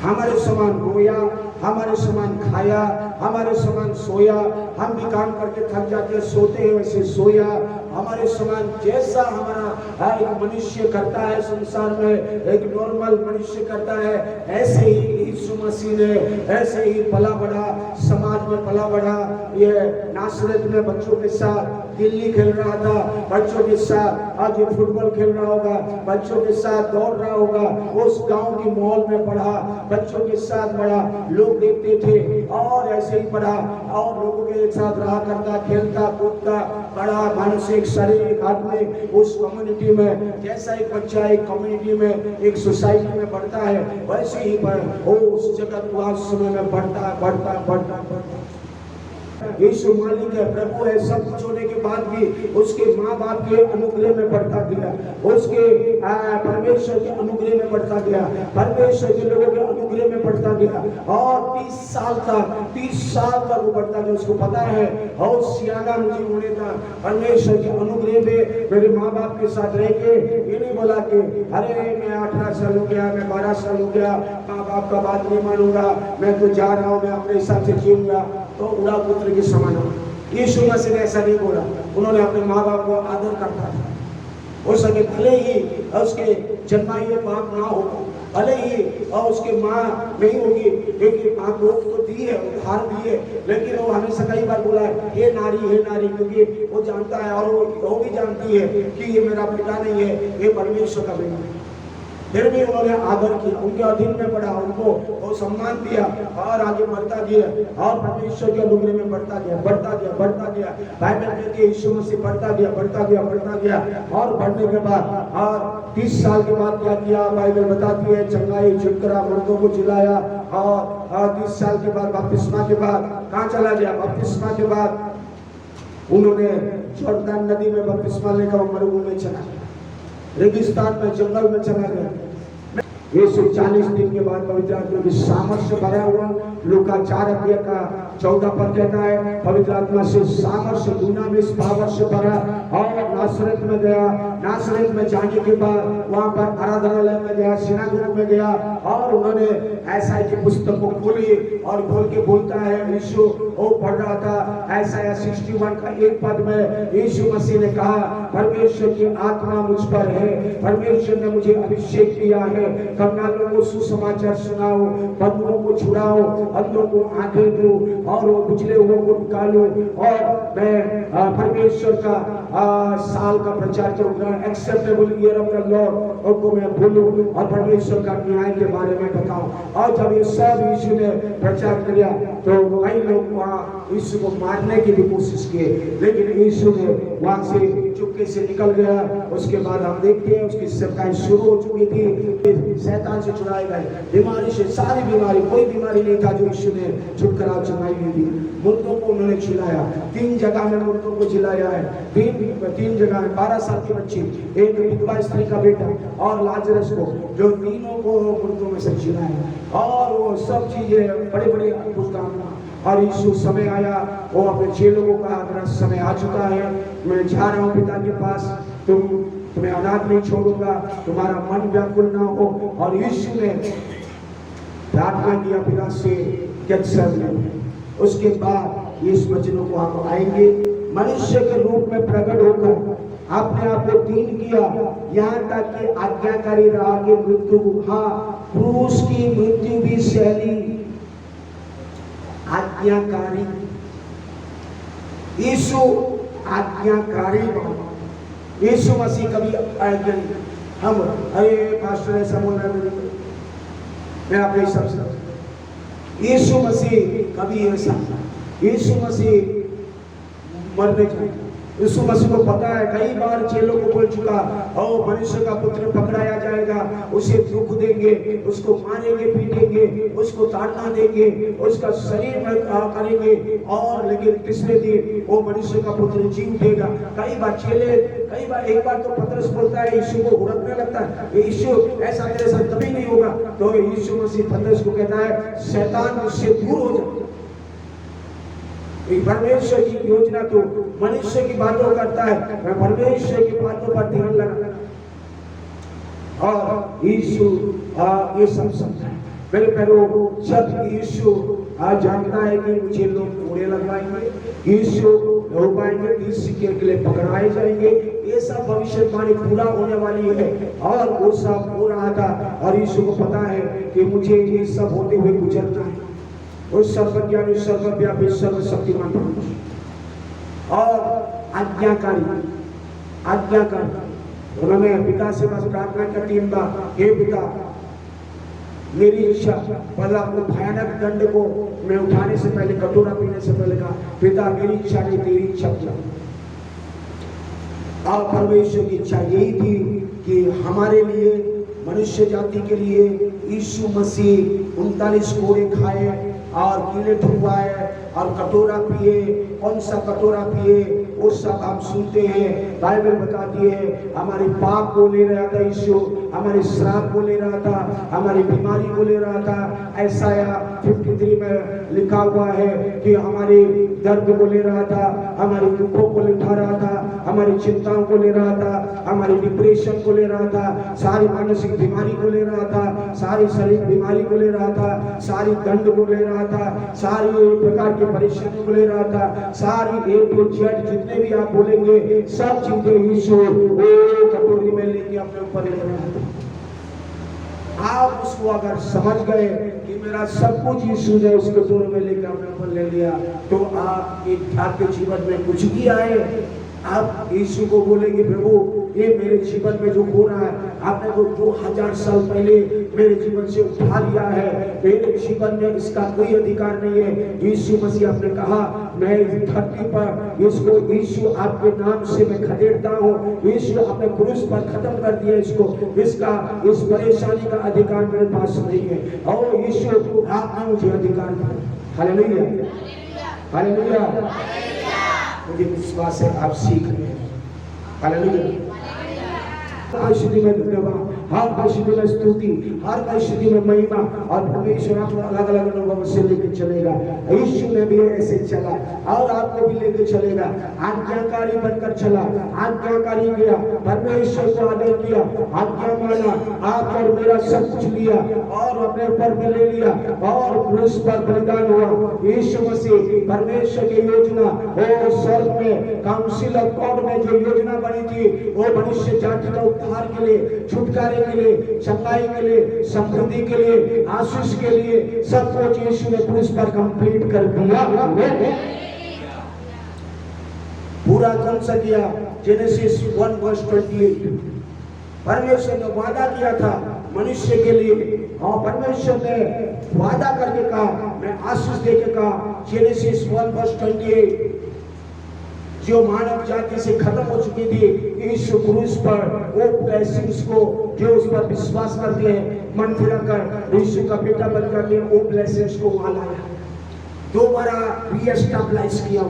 हमारे समान रोया, हमारे समान खाया, हमारे समान सोया। हम भी काम करके थक जाते हैं, सोते हैं, वैसे सोया। हमारे समान जैसा हमारा एक मनुष्य करता है संसार में, एक नॉर्मल मनुष्य करता है, ऐसे ही यीशु मसीह ने ऐसे ही पला बढ़ा, समाज में पला बढ़ा। ये नासरत में बच्चों के साथ दिल्ली खेल रहा था, बच्चों के साथ आज ये फुटबॉल खेल रहा होगा, बच्चों के साथ दौड़ रहा होगा, उस गांव की माहौल में पढ़ा, बच्चों के साथ बड़ा, लोग देखते थे और ऐसे ही पढ़ा और लोगों के साथ रहा करता, खेलता कूदता, बड़ा मानसिक शारीरिक आदमी उस कम्युनिटी में, जैसा एक बच्चा एक कम्युनिटी में, एक सोसाइटी में बढ़ता है, वैसे ही वो उस जगत को आज समय में बढ़ता बढ़ता बढ़ता बढ़ता। यीशु मालिक है, प्रभु है, सब कुछ होने के बाद भी उसके माँ बाप के अनुग्रह में बढ़ता गया, उसके परमेश्वर के अनुग्रह में बढ़ता गया, परमेश्वर के लोगों के अनुग्रह में बढ़ता गया और 30 साल तक वो बढ़ता गया। उसको पता है और सियाना मुझे होने था, परमेश्वर के अनुग्रह में मेरे माँ बाप के साथ रह के ये नहीं बोला कि अरे मैं 18 साल हो गया, मैं 12 साल हो गया, माँ बाप का बात नहीं मानूंगा, मैं तो जा रहा हूँ, मैं अपने हिसाब से जीऊंगा, तो उड़ा पुत्र के समान हो। यीशु मसीह ने ऐसा नहीं बोला, उन्होंने अपने माँ बाप को आदर करता था। हो सके भले ही उसके जन्माई में पाप ना हो, भले ही और उसके माँ नहीं होगी, क्योंकि माँ को तो दी है, उधार दी है, लेकिन वो हमेशा कई बार बोला है हे नारी, क्योंकि वो जानता है और वो भी जानती है कि ये मेरा बेटा नहीं है, ये परमेश्वर का बेटा है। फिर भी उन्होंने आदर किया, उनके अधीन में पड़ा, उनको वो सम्मान दिया और आगे बढ़ता गया और परमेश्वर के अनुग्रह में बढ़ता गया। बाइबल कहती है यीशु मसीह बढ़ता गया और बढ़ने के बाद और 30 साल के बाद क्या किया बाइबल बताती है, चंगाई छुटकारा मर्दों को जिलाया और 30 साल के बाद बपतिस्मा के बाद कहाँ चला गया? बपतिस्मा के बाद उन्होंने यॉर्दन नदी में बपतिस्मा लेकर मरुभूमि में चला गया, रेगिस्तान में, जंगल में चला गया। यीशु 40 दिन के बाद पवित्र आत्मा की सामर्थ से भरा हुआ। लूका 4:14 पर कहता है पवित्र आत्मा से सामर्थ से दुनामिस पावर से भरा और नासरत में गया। नासरत में जाने के बाद वहां पर आराधनालय में गया, सिनागोग में गया और उन्होंने ऐसा की पुस्तक को खोली और खोल के बोलता है, यीशु वो पढ़ रहा था ऐसा 61 का एक पद में यीशु मसीह ने कहा परमेश्वर की आत्मा मुझ पर है, परमेश्वर ने मुझे अभिषेक किया है, कंगालों को सुसमाचार सुनाओ, बंधुओं को छुड़ाओ, अंधों को आंखें दो और वो बुझले हुए को निकालो और मैं परमेश्वर का साल का प्रचार करूंगा, acceptable year of the Lord, उनको मैं बोलूं और परमेश्वर का न्याय के बारे में बताऊं। और जब ये सब यीशु ने प्रचार किया तो कई लोग वहाँ यीशु को मारने की भी कोशिश किए, लेकिन यीशु ने वहाँ से चुपके से निकल गया। उसके बाद हम देखते हैं उसकी सेवकाई शुरू हो चुकी थी, शैतान से छुड़ाए गए, बीमारी से, सारी बीमारी, कोई बीमारी नहीं था जो यीशु ने छुटकारा चुनाई हुई थी। मुर्दों को उन्होंने खिलाया, 3 जगह में मुर्दों को खिलाया है, 3 जगह में। 12 साल की बच्ची, एक विधवा स्त्री का बेटा और लाजरस को, जो तीनों को मुर्दों में से खिलाया, और वो सब चीजें बड़े बड़े अद्भुत काम। और यीशु समय आया, वो अपने चेलों को कहा मेरा समय आ चुका है, मैं जा रहा हूँ पिता के पास, तुम्हें अनाथ नहीं छोड़ूंगा, तुम्हारा मन व्याकुल ना हो। और यीशु ने प्रार्थना किया पिता से गेत्सेमनी में। उसके बाद इस वचनों को हम आएंगे, मनुष्य के रूप में प्रकट होकर अपने आप को दीन किया, यहाँ तक कि आज्ञाकारी रहा कि मृत्यु, हाँ क्रूस की मृत्यु भी सहली। आज्ञाकारी, यीशु आज्ञाकारी, यीशु मसीह कभी आज्ञा, हम अरे पास्टर ऐसा बोल रहे हैं, मैं आपके सबसे, यीशु मसीह कभी ऐसा, यीशु मसीह मरने जाएगा। यीशु मसीह को पता है, कई बार चेलों को बोल चुका, और मनुष्य का पुत्र पकड़ाया जाएगा, उसे दुख देंगे, उसको मारेंगे, पीटेंगे, उसको ताड़ना देंगे, उसका शरीर में करेंगे, और लेकिन तीसरे दिन वो मनुष्य का पुत्र जी उठेगा। कई बार चेले, कई बार, एक बार तो पतरस बोलता है, यीशु को हुड़कने लगता है, यीशु ऐसा तेरे साथ कभी नहीं होगा। तो यीशु मसीह पतरस को कहता है, शैतान मुझसे दूर हो जा। परमेश्वर की योजना तो मनुष्य की बातों करता है, मैं परमेश्वर की बातों पर ध्यान लगा, और यीशु ये सब समझा है। मेरे पैरों, जब यीशु जानता है कि मुझे लोग कोड़े लगवाएंगे, यीशु रो पाएंगे, किसी के लिए पकड़ाए जाएंगे, ये सब भविष्यवाणी पूरा होने वाली है, और वो सब हो रहा था। और यीशु को पता है कि मुझे ये सब होते हुए गुजरना है। उस सर्वज्ञानी, सर्वव्यापी, सर्वशक्तिमान परमेश्वर और आज्ञाकारी, उन्होंने पिता से बस प्रार्थना कर 3 बार, हे पिता मेरी इच्छा, पहला वो भयानक दंड को मैं उठाने से पहले, कटोरा पीने से पहले कहा, पिता मेरी इच्छा नहीं तेरी इच्छा पूरा। और परमेश्वर की इच्छा यही थी कि हमारे लिए, मनुष्य जाति के लिए यीशु मसीह 39 कोड़े खाए और कीले ठुकवाए और कटोरा पिए। कौन सा कटोरा पिए वो सब हम सुनते हैं, बाइबल बताती है। हमारे पाप को ले रहा था यीशु, हमारे श्राप को ले रहा था, हमारी बीमारी को ले रहा था। ऐसाया 53 में लिखा हुआ है कि हमारे दर्द को ले रहा था, हमारे दुखों को उठा रहा था, हमारी चिंताओं को ले रहा था, हमारी डिप्रेशन को ले रहा था, सारी मानसिक बीमारी को ले रहा था, सारी शारीरिक बीमारी को ले रहा था, सारी दंड को ले रहा था, सारी प्रकार की परेशानी को ले रहा था, सारी A to Z जितने भी आप बोलेंगे सब चीजें यीशु वो कटोरी में लेके अपने ऊपर ले रहा था। आप उसको अगर समझ गए कि मेरा सब कुछ यीशु ने उस कटोरे में लेके अपने ऊपर ले लिया, तो आपके जीवन में कुछ भी आए, आप यीशु को बोलेंगे प्रभु ये मेरे जीवन में जो हो रहा है, आपने तो 2000 साल पहले मेरे जीवन से उठा लिया है, मेरे जीवन में इसका कोई अधिकार नहीं है। यीशु मसीह आपने कहा मैं इस धरती पर इसको, यीशु आपके नाम से मैं खदेड़ता हूँ, यीशु आपने क्रूस पर खत्म कर दिया इसको, इसका इस परेशानी का अधिकार मेरे पास नहीं है, और यीशु आपने मुझे अधिकार दिया। Hallelujah, hallelujah. मुझे विश्वास है आप सीख रहे हैं। हालेलुया। हर स्थिति में धन्यवाद, हर परिस्थिति में स्तुति, हर परिस्थिति में महिमा, और परमेश्वर आपको अलग अलग अनुभव से लेके चलेगा। यीशु ने भी ऐसे चला और आपको भी लेके चलेगा। आज्ञाकारी बनकर चला, आज्ञाकारी गया, परमेश्वर को आदर किया, आज्ञा माना, आप और मेरा सब कुछ लिया और अपने ऊपर में ले लिया, और क्रूस पर बलिदान हुआ। यीशु मसीह परमेश्वर की योजना, वो स्वर्ग में काउंसिल ऑफ गॉड में जो योजना बनी थी, वो मनुष्य जाति का उद्धार के लिए, छुटकारे के लिए, चंगाई के लिए, समृद्धि के लिए, आशीष के लिए, सब कुछ यीशु ने क्रूस पर कंप्लीट कर दिया, पूरा कर किया। जेनेसिस 1:28 परमेश्वर ने वादा किया था मनुष्य के लिए, और परमेश्वर ने वादा करके कहा, मैं आशीष देके कहा, जेनेसिस 1:28, जो मानव जाति से खत्म हो चुकी थी, यीशु क्रूस पर वो ब्लेसिंग्स को जो उस पर विश्वास करते हैं, मन फिराकर यीशु का बेटा बनकर के वो ब्लेसिंग्स को वहां लाया, दोबारा रीएस्टैब्लिश किया,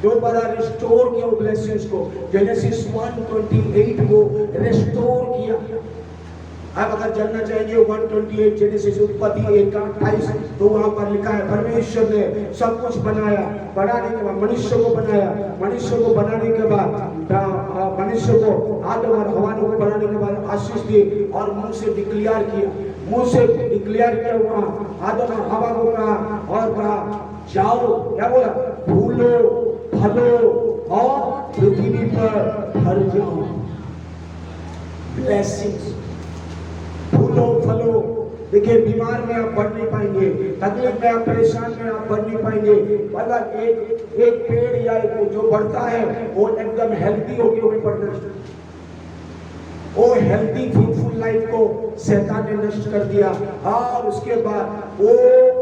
दोबारा रिस्टोर किया वो ब्लेसिंग्स को, जेनेसिस 1:28 को रिस्टोर किया। अब अगर जानना चाहेंगे 1:28 जेनेसिस उत्पत्ति 1:28, तो वहां पर लिखा है परमेश्वर ने सब कुछ बनाया, बनाने के बाद मनुष्य को बनाया, मनुष्य को बनाने के बाद मनुष्य को आदम और हवा को बनाने के बाद आशीष दी और मुंह से डिक्लेयर किया, मुंह से डिक्लेयर किया, वहां आदम और हवा को कहा और कहा जाओ, क्या बोला, फूलो फलो और पृथ्वी पर भर जाओ, ब्लेसिंग्स, फूलो फलो। देखिए बीमार में आप बढ़ नहीं पाएंगे, तकलीफ में आप, परेशान में आप बढ़ नहीं पाएंगे, मतलब एक पेड़ या एक जो बढ़ता है वो एकदम हेल्दी होके वो बढ़ना चाहिए। वो हेल्दी फ्रूटफुल लाइफ को शैतान ने नष्ट कर दिया और उसके बाद वो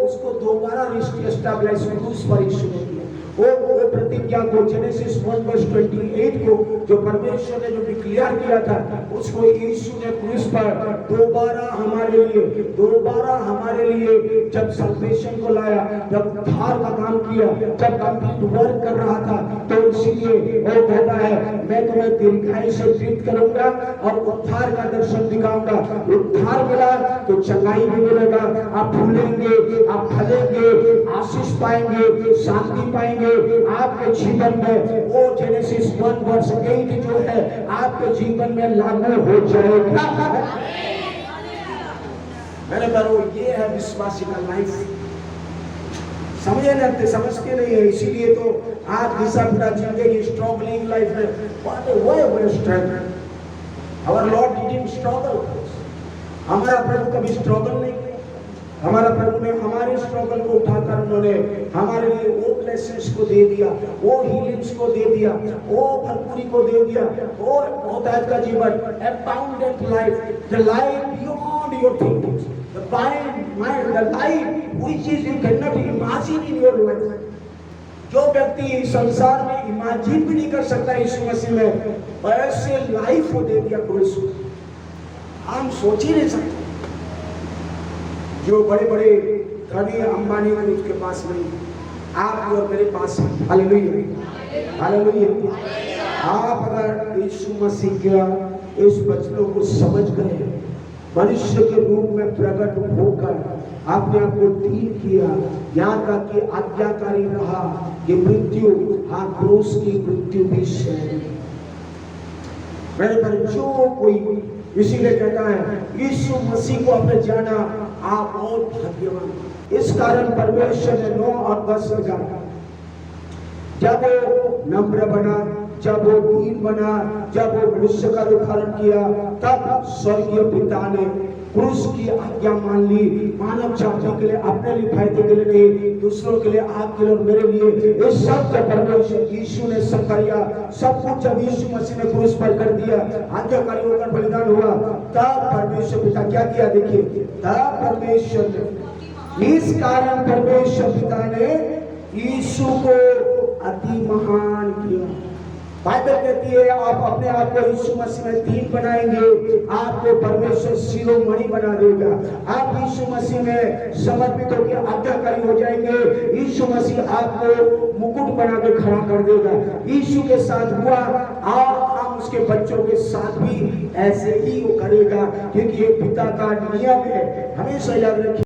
उसको दोबारा रिस्टैब्लिश क्रूस पर यीशु ने किया। वो प्रतिज्ञा को जेनेसिस 1:28 को जो परमेश्वर ने जो डिक्लेयर किया था उसको यीशु ने क्रूस पर दोबारा हमारे लिए जब सल्वेशन को लाया, जब उद्धार का काम किया, जब कंप्लीट वर्क कर रहा था, तो इसीलिए वो कहता है मैं तुम्हें दीर्घायु से प्रीत करूंगा और उद्धार का दर्शन दिखाऊंगा। उद्धार मिला तो चंगाई भी मिलेगा, आप फूलेंगे, आप फलेंगे, आशीष पाएंगे, शांति पाएंगे आपके जीवन में। वो जेनेसिस 1:8 जो है आपके जीवन में लागू हो जाएगा। मेरे भाइयों, ये है विश्वासी का लाइफ। समझते नहीं है, इसीलिए तो आज घिसा पिटा जिंदगी, स्ट्रगलिंग लाइफ में। What a way we struggle, our lord didn't struggle. हमारा प्रभु कभी स्ट्रगल नहीं किया, हमारा प्रभु ने हमारे स्ट्रगल को उठाकर उन्होंने हमारे लिए वो ब्लेसिंग्स को दे दिया, वो हीलिंग्स को दे दिया, वो भरपूरी को दे दिया, वो बहुतायत का जीवन, abundant life, the life beyond your thinking, the mind, the life which is you can not imagine in your life. जो व्यक्ति संसार में इमेजिन भी नहीं कर सकता यीशु मसीह में, ऐसे लाइफ को दे दिया क्रूस को, हम सोच ही नहीं सकते। जो बड़े बड़े धनी अंबानी उसके पास नहीं, आप और मेरे पास। Hallelujah, hallelujah. आप अगर यीशु मसीह का इस वचनों को समझ गए, मनुष्य के रूप में प्रकट होकर आपने आपको ठीक किया, यहाँ तक कि आज्ञाकारी रहा कि मृत्यु, हाँ क्रूस की मृत्यु भी सही। मेरे पर जो कोई इसीलिए कहता है यीशु मसीह को आपने जाना, आप बहुत भाग्यवान। इस कारण परमेश्वर ने 9 और 10 में कहा, जब वो नम्र बना, जब वो दीन बना, जब वो मनुष्य का उद्धारण किया, तब स्वर्गीय पिता ने क्रूस की आज्ञा मान ली, मानव जाति के लिए, अपने लिए फायदे के लिए नहीं, दूसरों के लिए, आपके लिए और मेरे लिए। ये सब जब परमेश्वर यीशु ने सब किया, सब कुछ जब यीशु मसीह ने क्रूस पर कर दिया, आज्ञाकारी होकर बलिदान हुआ, तब परमेश्वर पिता क्या किया, देखिए, तब परमेश्वर ने, इस कारण परमेश्वर पिता ने यीशु को अति महान किया। बाइबल कहती है आप अपने आप को यीशु मसीह में दीन बनाएंगे, आपको परमेश्वर शिरोमणि बना देगा। आप यीशु मसीह में समर्पित होकर आज्ञाकारी हो जाएंगे, यीशु मसीह आपको मुकुट बना के खड़ा कर देगा। यीशु के साथ हुआ और हम उसके बच्चों के साथ भी ऐसे ही वो करेगा, क्योंकि ये पिता का नियम है। हमेशा याद रखिए।